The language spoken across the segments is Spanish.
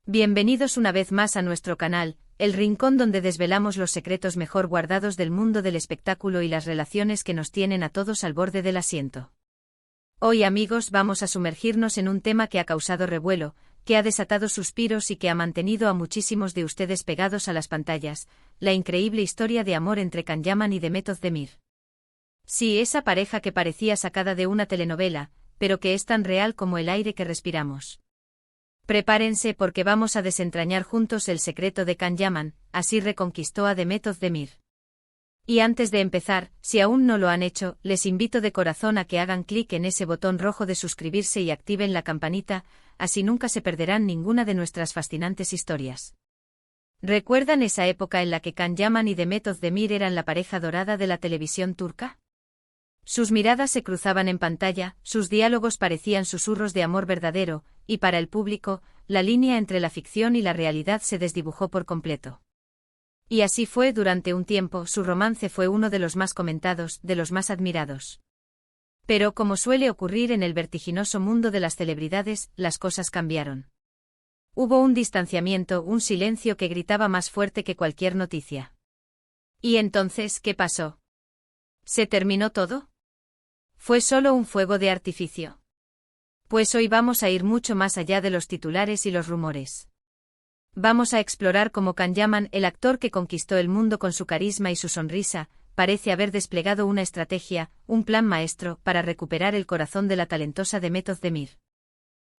Bienvenidos una vez más a nuestro canal, el rincón donde desvelamos los secretos mejor guardados del mundo del espectáculo y las relaciones que nos tienen a todos al borde del asiento. Hoy, amigos, vamos a sumergirnos en un tema que ha causado revuelo, que ha desatado suspiros y que ha mantenido a muchísimos de ustedes pegados a las pantallas: la increíble historia de amor entre Can Yaman y Demet Özdemir. Sí, esa pareja que parecía sacada de una telenovela, pero que es tan real como el aire que respiramos. Prepárense porque vamos a desentrañar juntos el secreto de Can Yaman, así reconquistó a Demet Özdemir. Y antes de empezar, si aún no lo han hecho, les invito de corazón a que hagan clic en ese botón rojo de suscribirse y activen la campanita, así nunca se perderán ninguna de nuestras fascinantes historias. ¿Recuerdan esa época en la que Can Yaman y Demet Özdemir eran la pareja dorada de la televisión turca? Sus miradas se cruzaban en pantalla, sus diálogos parecían susurros de amor verdadero, y para el público, la línea entre la ficción y la realidad se desdibujó por completo. Y así fue durante un tiempo. Su romance fue uno de los más comentados, de los más admirados. Pero como suele ocurrir en el vertiginoso mundo de las celebridades, las cosas cambiaron. Hubo un distanciamiento, un silencio que gritaba más fuerte que cualquier noticia. ¿Y entonces qué pasó? ¿Se terminó todo? ¿Fue solo un fuego de artificio? Pues hoy vamos a ir mucho más allá de los titulares y los rumores. Vamos a explorar cómo Can Yaman, el actor que conquistó el mundo con su carisma y su sonrisa, parece haber desplegado una estrategia, un plan maestro, para recuperar el corazón de la talentosa Demet Özdemir.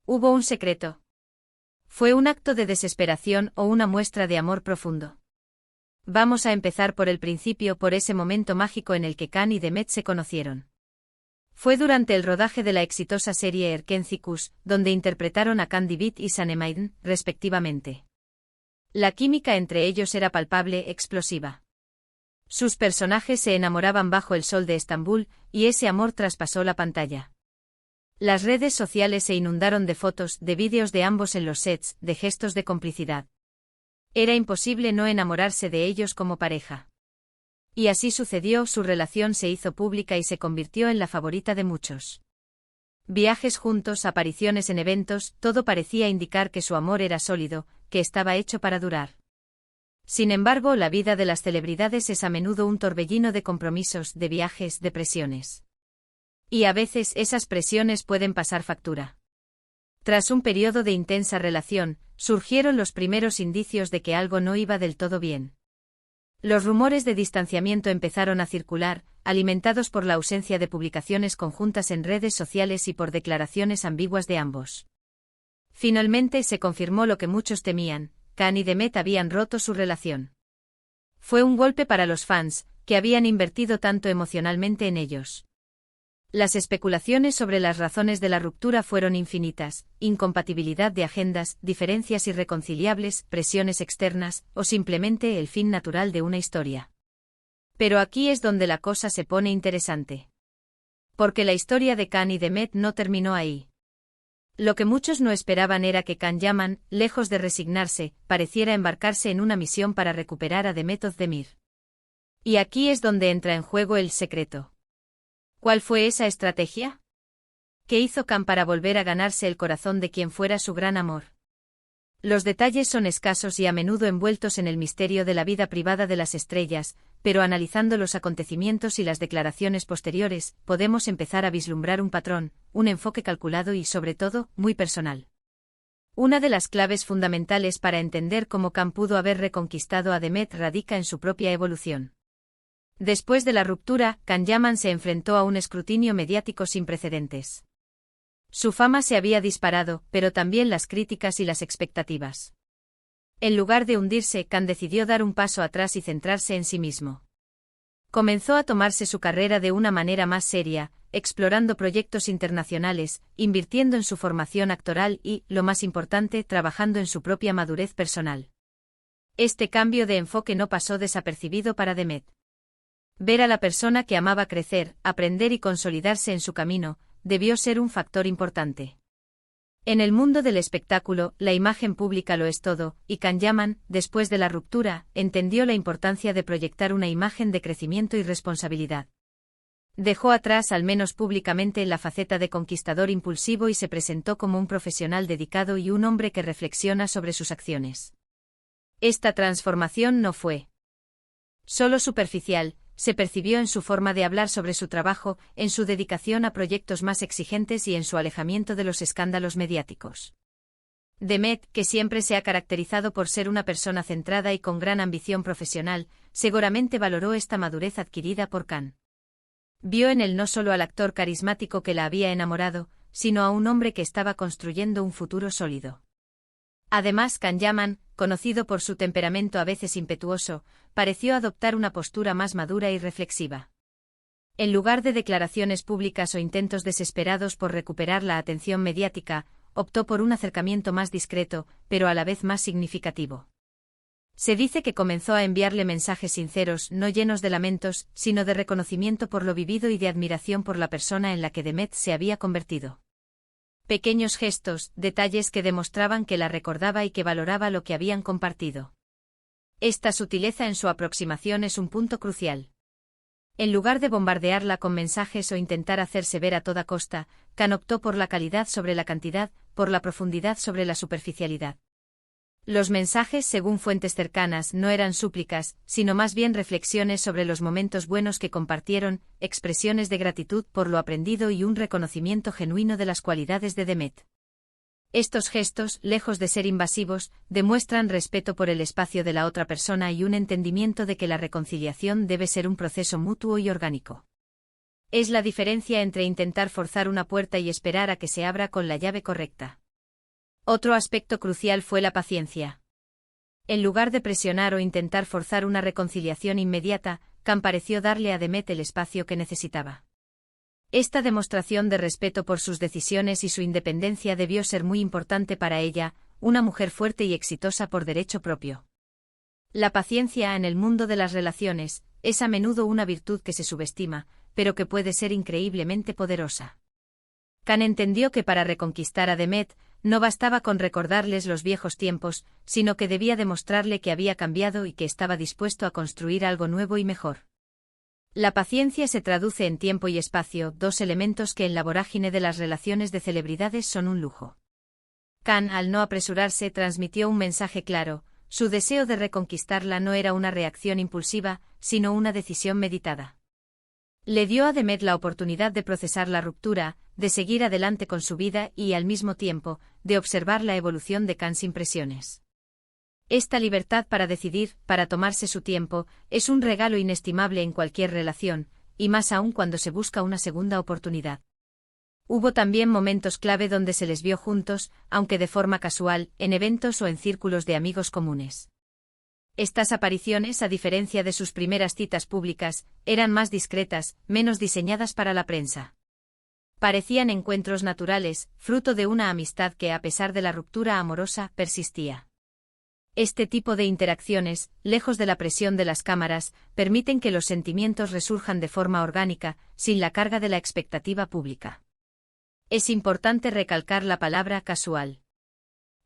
¿Hubo un secreto? ¿Fue un acto de desesperación o una muestra de amor profundo? Vamos a empezar por el principio, por ese momento mágico en el que Can y Demet se conocieron. Fue durante el rodaje de la exitosa serie Erkenci Kuş, donde interpretaron a Can Divit y Sanem, respectivamente. La química entre ellos era palpable, explosiva. Sus personajes se enamoraban bajo el sol de Estambul, y ese amor traspasó la pantalla. Las redes sociales se inundaron de fotos, de vídeos de ambos en los sets, de gestos de complicidad. Era imposible no enamorarse de ellos como pareja. Y así sucedió, su relación se hizo pública y se convirtió en la favorita de muchos. Viajes juntos, apariciones en eventos, todo parecía indicar que su amor era sólido, que estaba hecho para durar. Sin embargo, la vida de las celebridades es a menudo un torbellino de compromisos, de viajes, de presiones. Y a veces esas presiones pueden pasar factura. Tras un periodo de intensa relación, surgieron los primeros indicios de que algo no iba del todo bien. Los rumores de distanciamiento empezaron a circular, alimentados por la ausencia de publicaciones conjuntas en redes sociales y por declaraciones ambiguas de ambos. Finalmente se confirmó lo que muchos temían: Can y Demet habían roto su relación. Fue un golpe para los fans, que habían invertido tanto emocionalmente en ellos. Las especulaciones sobre las razones de la ruptura fueron infinitas: incompatibilidad de agendas, diferencias irreconciliables, presiones externas, o simplemente el fin natural de una historia. Pero aquí es donde la cosa se pone interesante. Porque la historia de Can y Demet no terminó ahí. Lo que muchos no esperaban era que Can Yaman, lejos de resignarse, pareciera embarcarse en una misión para recuperar a Demet Özdemir. Y aquí es donde entra en juego el secreto. ¿Cuál fue esa estrategia? ¿Qué hizo Can para volver a ganarse el corazón de quien fuera su gran amor? Los detalles son escasos y a menudo envueltos en el misterio de la vida privada de las estrellas, pero analizando los acontecimientos y las declaraciones posteriores, podemos empezar a vislumbrar un patrón, un enfoque calculado y, sobre todo, muy personal. Una de las claves fundamentales para entender cómo Can pudo haber reconquistado a Demet radica en su propia evolución. Después de la ruptura, Can Yaman se enfrentó a un escrutinio mediático sin precedentes. Su fama se había disparado, pero también las críticas y las expectativas. En lugar de hundirse, Can decidió dar un paso atrás y centrarse en sí mismo. Comenzó a tomarse su carrera de una manera más seria, explorando proyectos internacionales, invirtiendo en su formación actoral y, lo más importante, trabajando en su propia madurez personal. Este cambio de enfoque no pasó desapercibido para Demet. Ver a la persona que amaba crecer, aprender y consolidarse en su camino, debió ser un factor importante. En el mundo del espectáculo, la imagen pública lo es todo, y Can Yaman, después de la ruptura, entendió la importancia de proyectar una imagen de crecimiento y responsabilidad. Dejó atrás, al menos públicamente, la faceta de conquistador impulsivo y se presentó como un profesional dedicado y un hombre que reflexiona sobre sus acciones. Esta transformación no fue solo superficial, se percibió en su forma de hablar sobre su trabajo, en su dedicación a proyectos más exigentes y en su alejamiento de los escándalos mediáticos. Demet, que siempre se ha caracterizado por ser una persona centrada y con gran ambición profesional, seguramente valoró esta madurez adquirida por Khan. Vio en él no solo al actor carismático que la había enamorado, sino a un hombre que estaba construyendo un futuro sólido. Además, Can Yaman, conocido por su temperamento a veces impetuoso, pareció adoptar una postura más madura y reflexiva. En lugar de declaraciones públicas o intentos desesperados por recuperar la atención mediática, optó por un acercamiento más discreto, pero a la vez más significativo. Se dice que comenzó a enviarle mensajes sinceros, no llenos de lamentos, sino de reconocimiento por lo vivido y de admiración por la persona en la que Demet se había convertido. Pequeños gestos, detalles que demostraban que la recordaba y que valoraba lo que habían compartido. Esta sutileza en su aproximación es un punto crucial. En lugar de bombardearla con mensajes o intentar hacerse ver a toda costa, Khan optó por la calidad sobre la cantidad, por la profundidad sobre la superficialidad. Los mensajes, según fuentes cercanas, no eran súplicas, sino más bien reflexiones sobre los momentos buenos que compartieron, expresiones de gratitud por lo aprendido y un reconocimiento genuino de las cualidades de Demet. Estos gestos, lejos de ser invasivos, demuestran respeto por el espacio de la otra persona y un entendimiento de que la reconciliación debe ser un proceso mutuo y orgánico. Es la diferencia entre intentar forzar una puerta y esperar a que se abra con la llave correcta. Otro aspecto crucial fue la paciencia. En lugar de presionar o intentar forzar una reconciliación inmediata, Khan pareció darle a Demet el espacio que necesitaba. Esta demostración de respeto por sus decisiones y su independencia debió ser muy importante para ella, una mujer fuerte y exitosa por derecho propio. La paciencia en el mundo de las relaciones es a menudo una virtud que se subestima, pero que puede ser increíblemente poderosa. Khan entendió que para reconquistar a Demet, no bastaba con recordarles los viejos tiempos, sino que debía demostrarle que había cambiado y que estaba dispuesto a construir algo nuevo y mejor. La paciencia se traduce en tiempo y espacio, dos elementos que en la vorágine de las relaciones de celebridades son un lujo. Khan, al no apresurarse, transmitió un mensaje claro: su deseo de reconquistarla no era una reacción impulsiva, sino una decisión meditada. Le dio a Demet la oportunidad de procesar la ruptura, de seguir adelante con su vida y, al mismo tiempo, de observar la evolución de Khan sin presiones. Esta libertad para decidir, para tomarse su tiempo, es un regalo inestimable en cualquier relación, y más aún cuando se busca una segunda oportunidad. Hubo también momentos clave donde se les vio juntos, aunque de forma casual, en eventos o en círculos de amigos comunes. Estas apariciones, a diferencia de sus primeras citas públicas, eran más discretas, menos diseñadas para la prensa. Parecían encuentros naturales, fruto de una amistad que, a pesar de la ruptura amorosa, persistía. Este tipo de interacciones, lejos de la presión de las cámaras, permiten que los sentimientos resurjan de forma orgánica, sin la carga de la expectativa pública. Es importante recalcar la palabra casual.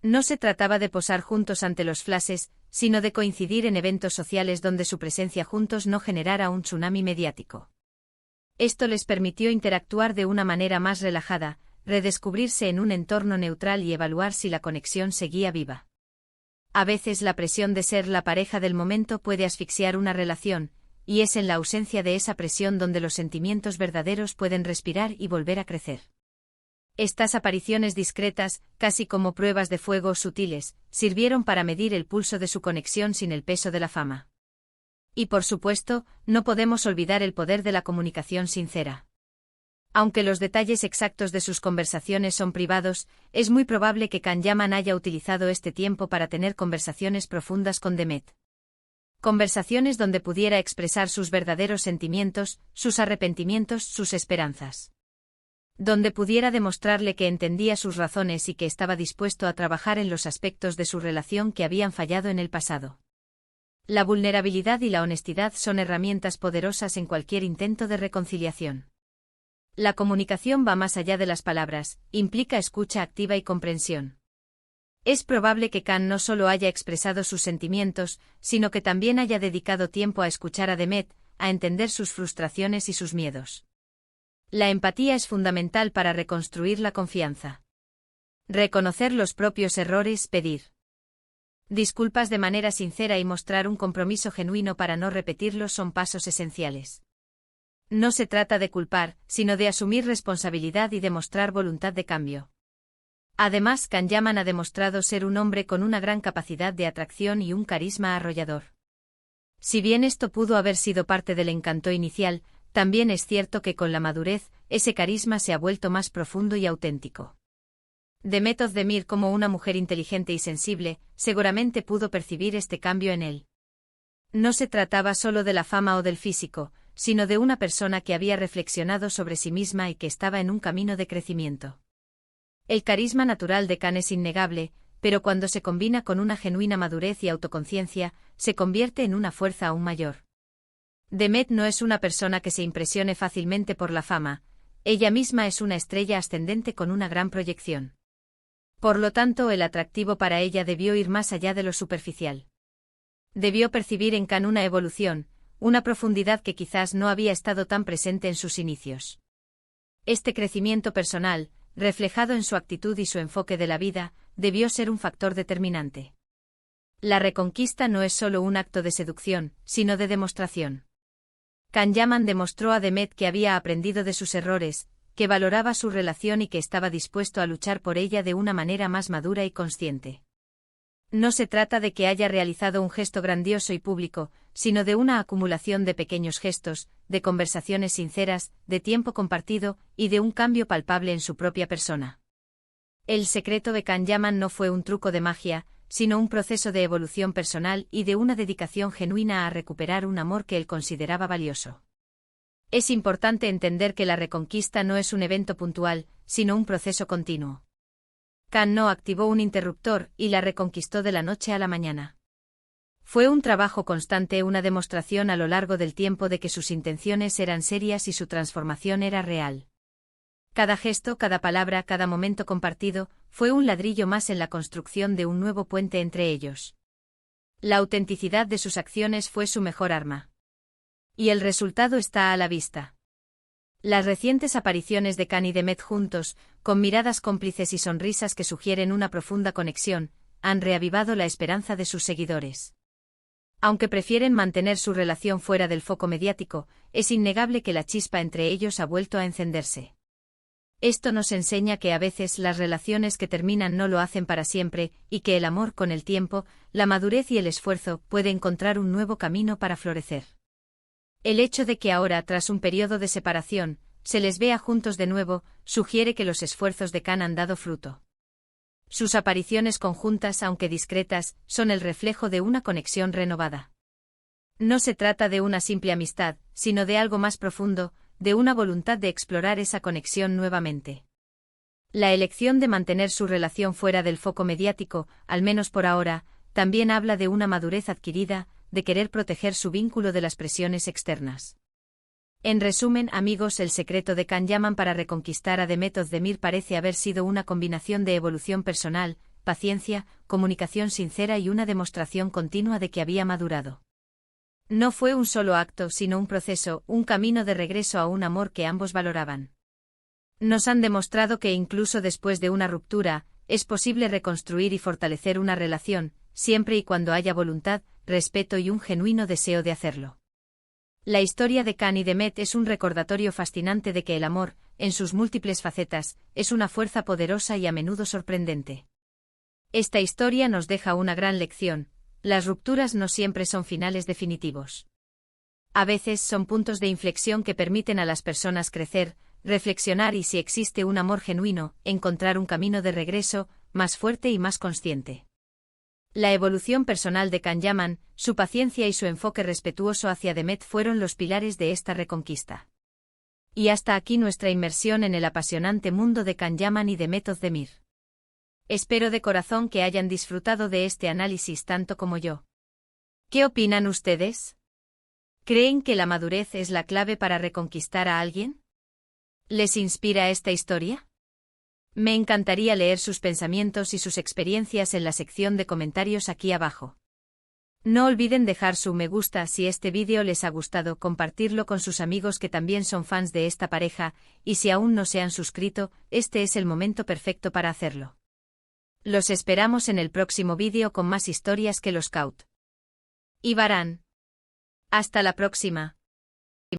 No se trataba de posar juntos ante los flashes, sino de coincidir en eventos sociales donde su presencia juntos no generara un tsunami mediático. Esto les permitió interactuar de una manera más relajada, redescubrirse en un entorno neutral y evaluar si la conexión seguía viva. A veces la presión de ser la pareja del momento puede asfixiar una relación, y es en la ausencia de esa presión donde los sentimientos verdaderos pueden respirar y volver a crecer. Estas apariciones discretas, casi como pruebas de fuego sutiles, sirvieron para medir el pulso de su conexión sin el peso de la fama. Y por supuesto, no podemos olvidar el poder de la comunicación sincera. Aunque los detalles exactos de sus conversaciones son privados, es muy probable que Can Yaman haya utilizado este tiempo para tener conversaciones profundas con Demet. Conversaciones donde pudiera expresar sus verdaderos sentimientos, sus arrepentimientos, sus esperanzas. Donde pudiera demostrarle que entendía sus razones y que estaba dispuesto a trabajar en los aspectos de su relación que habían fallado en el pasado. La vulnerabilidad y la honestidad son herramientas poderosas en cualquier intento de reconciliación. La comunicación va más allá de las palabras, implica escucha activa y comprensión. Es probable que Khan no solo haya expresado sus sentimientos, sino que también haya dedicado tiempo a escuchar a Demet, a entender sus frustraciones y sus miedos. La empatía es fundamental para reconstruir la confianza. Reconocer los propios errores, pedir disculpas de manera sincera y mostrar un compromiso genuino para no repetirlos son pasos esenciales. No se trata de culpar, sino de asumir responsabilidad y demostrar voluntad de cambio. Además, Kanyaman ha demostrado ser un hombre con una gran capacidad de atracción y un carisma arrollador. Si bien esto pudo haber sido parte del encanto inicial, también es cierto que con la madurez, ese carisma se ha vuelto más profundo y auténtico. Demet Özdemir, como una mujer inteligente y sensible, seguramente pudo percibir este cambio en él. No se trataba solo de la fama o del físico, sino de una persona que había reflexionado sobre sí misma y que estaba en un camino de crecimiento. El carisma natural de Kan es innegable, pero cuando se combina con una genuina madurez y autoconciencia, se convierte en una fuerza aún mayor. Demet no es una persona que se impresione fácilmente por la fama, ella misma es una estrella ascendente con una gran proyección. Por lo tanto, el atractivo para ella debió ir más allá de lo superficial. Debió percibir en Kan una evolución, una profundidad que quizás no había estado tan presente en sus inicios. Este crecimiento personal, reflejado en su actitud y su enfoque de la vida, debió ser un factor determinante. La reconquista no es solo un acto de seducción, sino de demostración. Kanyaman demostró a Demet que había aprendido de sus errores, que valoraba su relación y que estaba dispuesto a luchar por ella de una manera más madura y consciente. No se trata de que haya realizado un gesto grandioso y público, sino de una acumulación de pequeños gestos, de conversaciones sinceras, de tiempo compartido, y de un cambio palpable en su propia persona. El secreto de Kanyaman no fue un truco de magia, sino un proceso de evolución personal y de una dedicación genuina a recuperar un amor que él consideraba valioso. Es importante entender que la reconquista no es un evento puntual, sino un proceso continuo. Kan no activó un interruptor y la reconquistó de la noche a la mañana. Fue un trabajo constante, una demostración a lo largo del tiempo de que sus intenciones eran serias y su transformación era real. Cada gesto, cada palabra, cada momento compartido, fue un ladrillo más en la construcción de un nuevo puente entre ellos. La autenticidad de sus acciones fue su mejor arma. Y el resultado está a la vista. Las recientes apariciones de Kan y Demet juntos, con miradas cómplices y sonrisas que sugieren una profunda conexión, han reavivado la esperanza de sus seguidores. Aunque prefieren mantener su relación fuera del foco mediático, es innegable que la chispa entre ellos ha vuelto a encenderse. Esto nos enseña que a veces las relaciones que terminan no lo hacen para siempre, y que el amor con el tiempo, la madurez y el esfuerzo puede encontrar un nuevo camino para florecer. El hecho de que ahora, tras un periodo de separación, se les vea juntos de nuevo, sugiere que los esfuerzos de Kan han dado fruto. Sus apariciones conjuntas, aunque discretas, son el reflejo de una conexión renovada. No se trata de una simple amistad, sino de algo más profundo, de una voluntad de explorar esa conexión nuevamente. La elección de mantener su relación fuera del foco mediático, al menos por ahora, también habla de una madurez adquirida, de querer proteger su vínculo de las presiones externas. En resumen, amigos, el secreto de Kanyaman para reconquistar a Demet Özdemir parece haber sido una combinación de evolución personal, paciencia, comunicación sincera y una demostración continua de que había madurado. No fue un solo acto, sino un proceso, un camino de regreso a un amor que ambos valoraban. Nos han demostrado que incluso después de una ruptura, es posible reconstruir y fortalecer una relación, siempre y cuando haya voluntad, respeto y un genuino deseo de hacerlo. La historia de Kan y Demet es un recordatorio fascinante de que el amor, en sus múltiples facetas, es una fuerza poderosa y a menudo sorprendente. Esta historia nos deja una gran lección: las rupturas no siempre son finales definitivos. A veces son puntos de inflexión que permiten a las personas crecer, reflexionar y, si existe un amor genuino, encontrar un camino de regreso, más fuerte y más consciente. La evolución personal de Kanyaman, su paciencia y su enfoque respetuoso hacia Demet fueron los pilares de esta reconquista. Y hasta aquí nuestra inmersión en el apasionante mundo de Kanyaman y Demet Özdemir. Espero de corazón que hayan disfrutado de este análisis tanto como yo. ¿Qué opinan ustedes? ¿Creen que la madurez es la clave para reconquistar a alguien? ¿Les inspira esta historia? Me encantaría leer sus pensamientos y sus experiencias en la sección de comentarios aquí abajo. No olviden dejar su me gusta si este vídeo les ha gustado, compartirlo con sus amigos que también son fans de esta pareja, y si aún no se han suscrito, este es el momento perfecto para hacerlo. Los esperamos en el próximo vídeo con más historias que los Scout y Varán. Hasta la próxima.